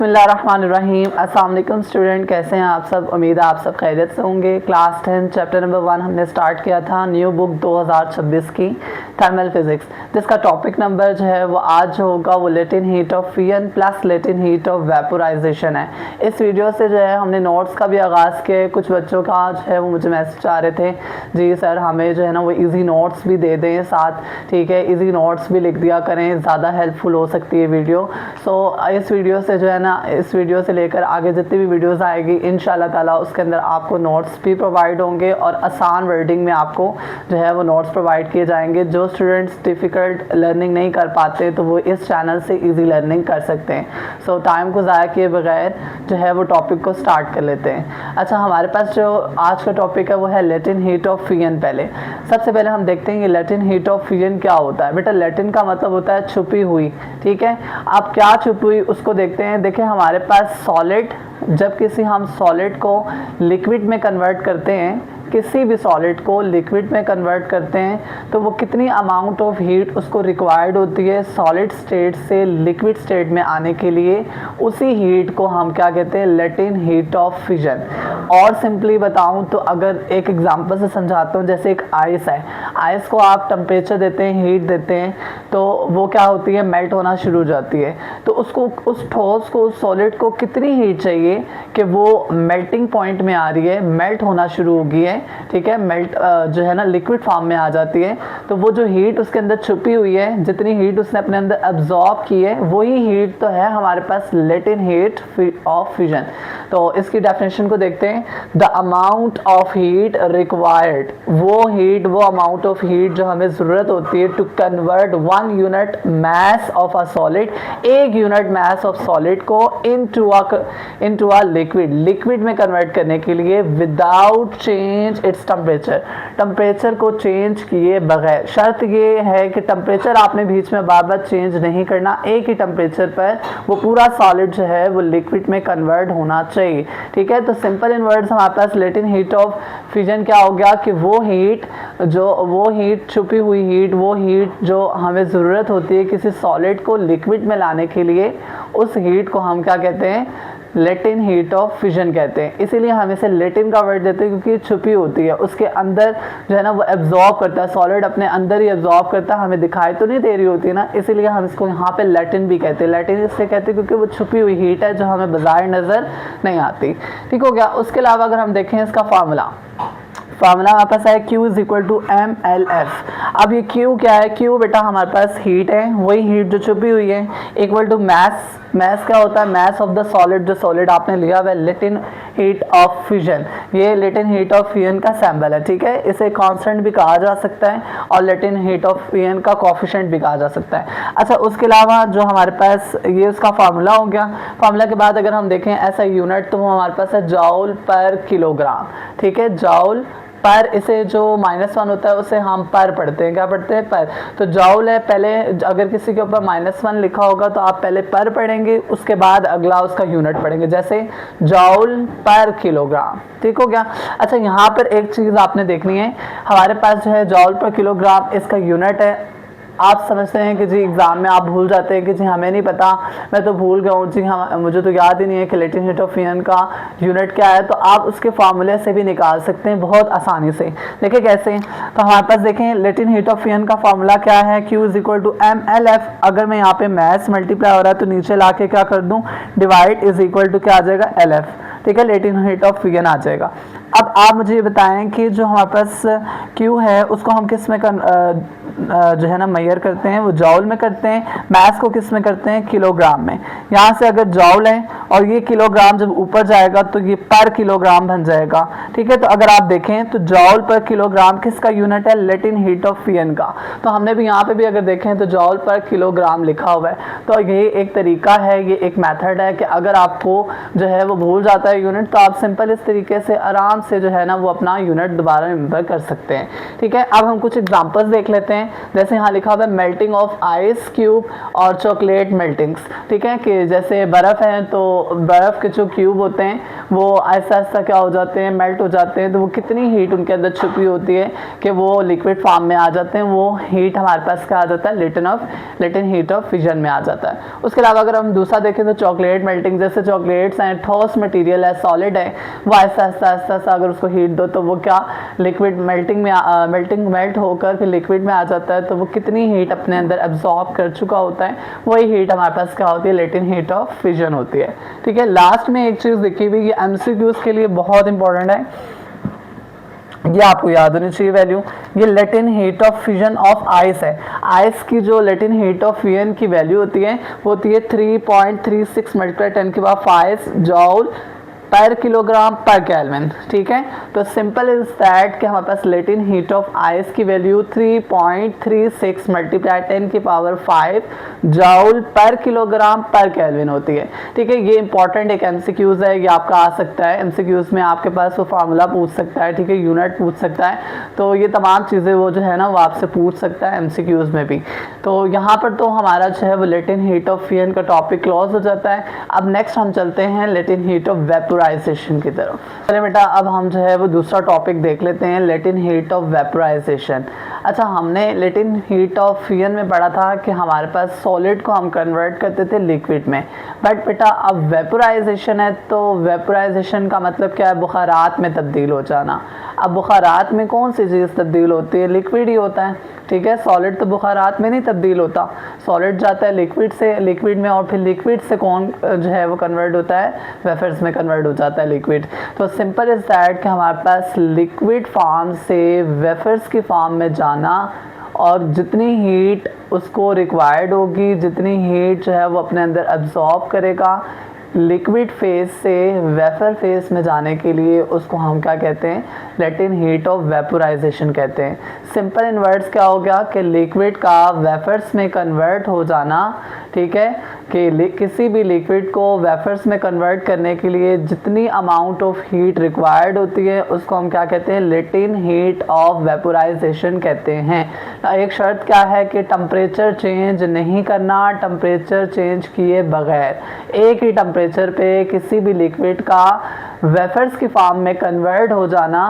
बिस्मिल्लाहिर्रहमानिर्रहीम। अस्सलाम वालेकुम स्टूडेंट, कैसे हैं आप सब। उम्मीद है आप सब खैरियत से होंगे। क्लास 10 चैप्टर नंबर 1 हमने स्टार्ट किया था न्यू बुक 2026 की थर्मल फिज़िक्स, जिसका टॉपिक नंबर जो है वो आज जो होगा वो latent heat of fusion plus latent heat of vaporisation है। इस वीडियो से जो है हमने नोट्स का भी आगाज़ किया। कुछ बच्चों का जो है वो मुझे मैसेज आ रहे थे, जी सर हमें जो है ना वो ईजी नोट्स भी दे दें साथ, ठीक है, ईजी नोट्स भी लिख दिया करें, ज़्यादा हेल्पफुल हो सकती है वीडियो। सो इस वीडियो से जो है ना, इस वीडियो से लेकर आगे जितनी भी वीडियोस आएगी इंशाल्लाह ताला उसके अंदर आपको नोट्स भी प्रोवाइड होंगे और आसान वर्डिंग में आपको जो है वो नोट्स प्रोवाइड किए जाएंगे। जो स्टूडेंट्स डिफ़िकल्ट लर्निंग नहीं कर पाते तो वो इस चैनल से इजी लर्निंग कर सकते हैं। सो टाइम को ज़ाया किए बगैर जो है वो टॉपिक को स्टार्ट कर लेते हैं। अच्छा, हमारे पास जो आज का टॉपिक है वो है लेटेंट हीट ऑफ फ्यूजन। पहले सबसे पहले हम देखते हैं कि लेटेंट हीट ऑफ फ्यूजन क्या होता है। बेटा लेटेंट का मतलब होता है छुपी हुई, ठीक है। अब क्या छुपी हुई उसको देखते हैं। देखिए हमारे पास सॉलिड, जब किसी हम सॉलिड को लिक्विड में कन्वर्ट करते हैं, किसी भी सॉलिड को लिक्विड में कन्वर्ट करते हैं तो वो कितनी अमाउंट ऑफ हीट उसको रिक्वायर्ड होती है सॉलिड स्टेट से लिक्विड स्टेट में आने के लिए। उसी हीट को हम क्या कहते हैं, लेटेंट हीट ऑफ फ्यूजन। और सिंपली बताऊं तो अगर एक एग्जांपल से समझाता हूं, जैसे एक आइस है, आइस को आप टेम्परेचर देते हैं, हीट देते हैं तो वो क्या होती है, मेल्ट होना शुरू हो जाती है। तो उसको, उस ठोस को, उस सॉलिड को कितनी हीट चाहिए कि वो मेल्टिंग पॉइंट में आ रही है, मेल्ट होना शुरू हो गई है, ठीक है, मेल्ट जो है ना लिक्विड फॉर्म में आ जाती है। तो वो जो हीट उसके अंदर छुपी हुई है, जितनी हीट उसने अपने अंदर एब्जॉर्ब की है, वही हीट तो है हमारे पास लेटेंट हीट ऑफ फ्यूजन। तो इसकी डेफिनेशन को देखते हैं। The amount of heat required, वो हीट, वो अमाउंट ऑफ हीट जो हमें ज़रूरत होती है to convert 1 unit mass of a solid, 1 unit mass of solid को इनटू अ लिक्विड में कन्वर्ट करने के लिए without change its temperature, temperature को चेंज किए बगैर। शर्त ये है कि टेम्परेचर आपने बीच में बार बार चेंज नहीं करना, एक ही टेम्परेचर पर वो पूरा सॉलिड जो है वो लिक्विड में कन्वर्ट होना चाहिए, ठीक है। तो सिंपल इन वर्ड्स हमारे पास लेटेंट हीट ऑफ फ्यूजन क्या हो गया कि वो हीट छुपी हुई हीट, वो हीट जो हमें ज़रूरत होती है किसी सॉलिड को लिक्विड में लाने के लिए, उस हीट को हम क्या कहते हैं, लेटेंट हीट ऑफ फ्यूजन कहते हैं। इसीलिए हम इसे लेटेंट का वर्ड देते हैं क्योंकि छुपी होती है, उसके अंदर जो है ना वो एब्जॉर्ब करता है, सॉलिड अपने अंदर ही एब्जॉर्ब करता है, हमें दिखाई तो नहीं दे रही होती ना, इसीलिए हम इसको यहाँ पे लेटेंट भी कहते हैं। लेटेंट इसलिए कहते हैं क्योंकि वो छुपी हुई हीट है जो हमें बाहर नज़र नहीं आती, ठीक हो गया। उसके अलावा अगर हम देखें इसका फार्मूला हमारे पास है Q is equal to mLF। अब ये Q क्या है, Q बेटा हमारे पास हीट है, वही हीट जो छुपी हुई है, इक्वल टू मैस। मैस क्या होता है, मैस ऑफ द सॉलिड, जो सॉलिड आपने लिया हुआ है, लेटेंट हीट ऑफ फ्यूजन। ये लेटेंट हीट ऑफ फ्यूजन का सैम्पल है, ठीक है। इसे कांस्टेंट भी कहा जा सकता है और लेटेंट हीट ऑफ फ्यूजन का कोफिशिएंट भी कहा जा सकता है। अच्छा, उसके अलावा जो हमारे पास ये उसका फार्मूला हो गया। फार्मूला के बाद अगर हम देखें ऐसा यूनिट तो वो हमारे पास है जॉल पर किलोग्राम, ठीक है। जॉल पर, इसे जो -1 होता है उसे हम पर पढ़ते हैं, क्या पढ़ते हैं, पर। तो जॉल है, पहले अगर किसी के ऊपर -1 लिखा होगा तो आप पहले पर पढ़ेंगे, उसके बाद अगला उसका यूनिट पढ़ेंगे, जैसे जॉल पर किलोग्राम, ठीक हो गया। अच्छा, यहाँ पर एक चीज़ आपने देखनी है, हमारे पास जो है जॉल पर किलोग्राम इसका यूनिट है। आप समझते हैं कि जी एग्ज़ाम में आप भूल जाते हैं कि जी हमें नहीं पता, मैं तो भूल गया हूँ जी, मुझे तो याद ही नहीं है कि लेटेंट हीट ऑफ फ्यूजन का यूनिट क्या है। तो आप उसके फार्मूले से भी निकाल सकते हैं बहुत आसानी से। देखिए कैसे, तो हमारे पास देखें लेटेंट हीट ऑफ फ्यूजन का फार्मूला क्या है, Q is equal to mLF। अगर मैं यहाँ पे मैथ्स मल्टीप्लाई हो रहा है तो नीचे ला के क्या कर दूँ, डिवाइड इज इक्वल टू क्या आ जाएगा, LF, ठीक है, लेटेंट हीट ऑफ फ्यूजन आ जाएगा। अब आप मुझे ये बताएं कि जो हमारे पास Q है उसको हम किस में जो है ना मेजर करते हैं, वो जॉल में करते हैं, मैस को किस में करते हैं, किलोग्राम में। यहाँ से अगर जॉल है और ये किलोग्राम जब ऊपर जाएगा तो ये पर किलोग्राम बन जाएगा, ठीक है। तो अगर आप देखें तो जॉल पर किलोग्राम किसका यूनिट है, लेटेंट हीट ऑफ फ्यूजन का। तो हमने भी यहाँ पे भी अगर देखें तो जॉल पर किलोग्राम लिखा हुआ है। तो ये एक तरीका है, ये एक मेथड है कि अगर आपको जो है वो भूल जाता है यूनिट, तो आप सिंपल इस तरीके से आराम से जो है ना वो अपना यूनिट दोबारा रिमेंबर कर सकते हैं, ठीक है। अब हम कुछ एग्जांपल्स देख लेते हैं। जैसे यहाँ लिखा हुआ है मेल्टिंग ऑफ आइस क्यूब और चॉकलेट मेल्टिंग्स, ठीक है, कि जैसे बर्फ़ है तो बर्फ़ के जो क्यूब होते हैं वो आहिस्ता आहिस्ता क्या हो जाते हैं, मेल्ट हो जाते हैं, तो वो कितनी हीट उनके अंदर छुपी होती है कि वो लिक्विड फॉर्म में आ जाते हैं। वो हीट हमारे पास क्या आ जाता है, लेटेंट हीट ऑफ फिजन में आ जाता है। उसके अलावा अगर हम दूसरा देखें तो चॉकलेट मेल्टिंग, जैसे चॉकलेट्स हैं, ठोस मटेरियल है, सॉलिड है, वो आहिस्ता आहिस्ता अगर उसको हीट दो तो वो क्या लिक्विड मेल्ट होकर फिर लिक्विड में आ जाता है। तो वो कितनी हीट अपने अंदर एब्जॉर्ब कर चुका होता है, वही हीट हमारे पास क्या होती है, लेटेंट हीट ऑफ फिजन होती है। ठीक है, लास्ट में एक चीज़ देखी हुई, ये एमसीक्यूज के लिए बहुत इंपॉर्टेंट है, ये आपको याद होनी चाहिए वैल्यू। ये latent heat of fission of ice है। आइस की जो लेटेंट हीट ऑफ फिजन की वैल्यू होती है वो होती है 3.36 × 10⁵ जॉल पर किलोग्राम पर केल्विन। ठीक है, तो सिंपल इज दैट कि हमारे पास लेटेंट हीट ऑफ आइस की वैल्यू 3.36 × 10⁵ जॉल पर किलोग्राम पर केल्विन होती है। ठीक है, ये इंपॉर्टेंट एक एमसीक्यूज है, ये आपका आ सकता है एमसीक्यूज में, आपके पास वो फार्मूला पूछ सकता है, ठीक है, यूनिट पूछ सकता है, तो ये तमाम चीज़ें वो जो है ना वो आपसे पूछ सकता है एमसीक्यूज में भी। तो यहाँ पर तो हमारा जो है वो लेटेंट हीट ऑफ फिजन का टॉपिक क्लोज हो जाता है। अब नेक्स्ट हम चलते हैं लेटेंट हीट ऑफ वेपोराइजेशन की तरफ। चलिए बेटा, अब हम जो है वो दूसरा टॉपिक देख लेते हैं, लेटेंट हीट ऑफ वेपोराइजेशन। अच्छा, हमने लेटेंट हीट ऑफ फिजन में पढ़ा था कि हमारे पास सॉलिड को हम कन्वर्ट करते थे लिक्विड में, बट बेटा अब वेपोराइजेशन है, तो वेपोराइजेशन का मतलब क्या है, बुखारात में तब्दील हो जाना। अब बुखारात में कौन सी चीज़ तब्दील होती है, लिक्विड ही होता है। ठीक है, सॉलिड तो बुखारात में नहीं तब्दील होता, सॉलिड जाता है लिक्विड में, और फिर लिक्विड से कौन जो है वो कन्वर्ट होता है, वेफर्स में कन्वर्ट हो जाता है लिक्विड। तो सिंपल इज दैट कि हमारे पास लिक्विड फॉर्म से वेफर्स की फॉर्म में जाना, और जितनी हीट उसको रिक्वायर्ड होगी, जितनी हीट जो है वो अपने अंदर एब्जॉर्ब करेगा लिक्विड फेज से वेफर फेज में जाने के लिए, उसको हम क्या कहते हैं, लेटेंट हीट ऑफ वेपोराइजेशन कहते हैं। सिंपल इन वर्ड्स क्या हो गया कि लिक्विड का वेफर्स में कन्वर्ट हो जाना। ठीक है, कि किसी भी लिक्विड को वेफर्स में कन्वर्ट करने के लिए जितनी अमाउंट ऑफ हीट रिक्वायर्ड होती है उसको हम क्या कहते हैं, लेटेंट हीट ऑफ वेपोराइजेशन कहते हैं। एक शर्त क्या है कि टेम्परेचर चेंज नहीं करना, टेम्परेचर चेंज किए बगैर एक ही टेम्परेचर पे किसी भी लिक्विड का वेफर्स की फॉर्म में कन्वर्ट हो जाना,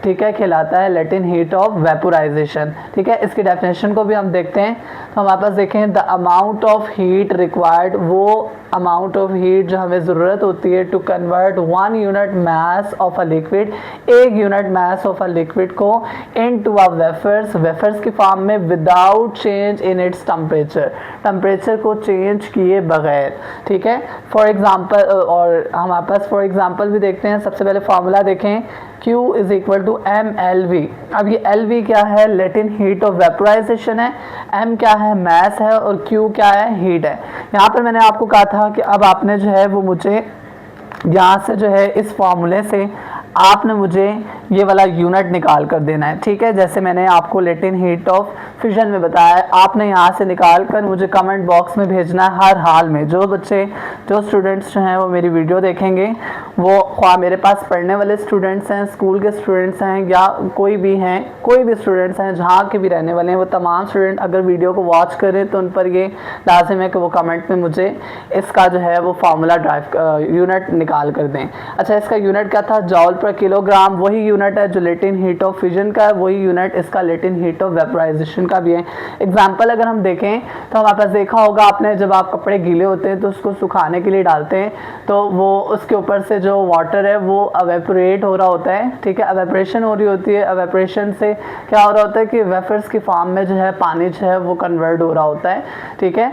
ठीक है, कहलाता है लेटेंट हीट ऑफ वेपोराइजेशन। ठीक है, इसकी डेफिनेशन को भी हम देखते हैं। तो हमारे पास देखें, the amount of heat required, वो अमाउंट ऑफ हीट जो हमें ज़रूरत होती है to convert 1 unit mass of a liquid, 1 unit mass of a liquid को इनटू अ वेफर्स की फॉर्म में without change in its temperature को चेंज किए बगैर। ठीक है, फॉर एग्जांपल, और हमारे पास फॉर एग्जांपल भी देखते हैं। सबसे पहले फार्मूला देखें, Q = mLV। अब ये LV क्या है, लेटेंट हीट ऑफ वेपोराइजेशन है, M क्या है, मैस है, और Q क्या है, हीट है। यहाँ पर मैंने आपको कहा था कि अब आपने जो है वो मुझे यहाँ से जो है इस फॉर्मूले से आपने मुझे ये वाला यूनिट निकाल कर देना है। ठीक है, जैसे मैंने आपको लेटेंट हीट ऑफ फिजन में बताया, आपने यहाँ से निकाल कर मुझे कमेंट बॉक्स में भेजना है हर हाल में। जो स्टूडेंट्स जो हैं वो मेरी वीडियो देखेंगे, वो ख्वाह मेरे पास पढ़ने वाले स्टूडेंट्स हैं, स्कूल के स्टूडेंट्स हैं, या कोई भी स्टूडेंट्स हैं जहाँ के भी रहने वाले हैं, वो तमाम स्टूडेंट अगर वीडियो को वॉच करें तो उन पर ये लाजिम है कि वो कमेंट में मुझे इसका जो है वो फार्मूला यूनिट निकाल कर दें। अच्छा, इसका यूनिट क्या था, जॉल पर किलोग्राम। वही यूनिट है जो लेटेंट हीट ऑफ फिजन का है, वही यूनिट इसका लेटेंट हीट ऑफ वेपोराइजेशन का भी है। एग्जाम्पल अगर हम देखें तो हमारे पास देखा होगा आपने, जब आप कपड़े गीले होते हैं तो उसको सुखाने के लिए डालते हैं, तो वो उसके ऊपर से जो वाटर है वो अवेपोरेट हो रहा होता है। ठीक है, अवेपोरेशन हो रही होती है। अवेपोरेशन से क्या हो रहा होता है कि वेफर्स की फॉर्म में जो है पानी जो है वो कन्वर्ट हो रहा होता है। ठीक है,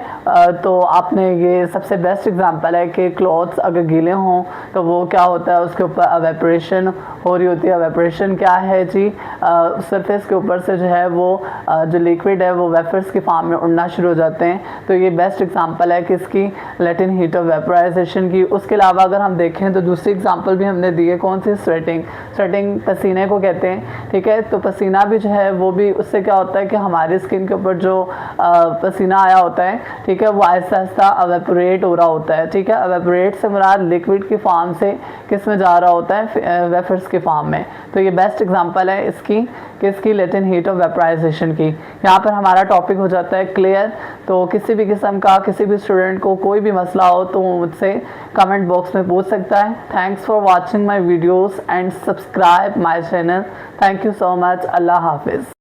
तो आपने ये सबसे बेस्ट एग्जांपल है कि क्लॉथ्स अगर गीले हों तो वो क्या होता है, उसके ऊपर अवेपोरेशन हो रही होती है। अवेपोरेशन क्या है जी, सरफेस के ऊपर से जो है वो जो लिक्विड है वो वेफर्स की फॉर्म में उड़ना शुरू हो जाते हैं। तो ये बेस्ट एग्जांपल है किसकी, लेटेंट हीट ऑफ वेपोराइजेशन की। उसके अलावा अगर हम देखें तो दूसरी एग्जांपल भी हमने दी है, कौन सी, स्वेटिंग पसीने को कहते हैं। ठीक है, तो पसीना भी जो है वो भी, उससे क्या होता है कि हमारी स्किन के ऊपर जो पसीना आया होता है, ठीक है, वो आहिस्ता आहिस्ता अवेपोरेट हो रहा होता है। ठीक है, अवेपोरेट से मुराद लिक्विड की फॉर्म से किस में जा रहा होता है, वेफर्स के फॉर्म में। तो ये बेस्ट एग्जांपल है इसकी, किसकी, लेटेंट हीट ऑफ वेपोराइजेशन की। यहाँ पर हमारा टॉपिक हो जाता है क्लियर। तो किसी भी किस्म का किसी भी स्टूडेंट को कोई भी मसला हो तो वो मुझसे कमेंट बॉक्स में पूछ सकता है। Thanks for watching my videos and subscribe my channel. Thank you so much. Allah हाफिज़।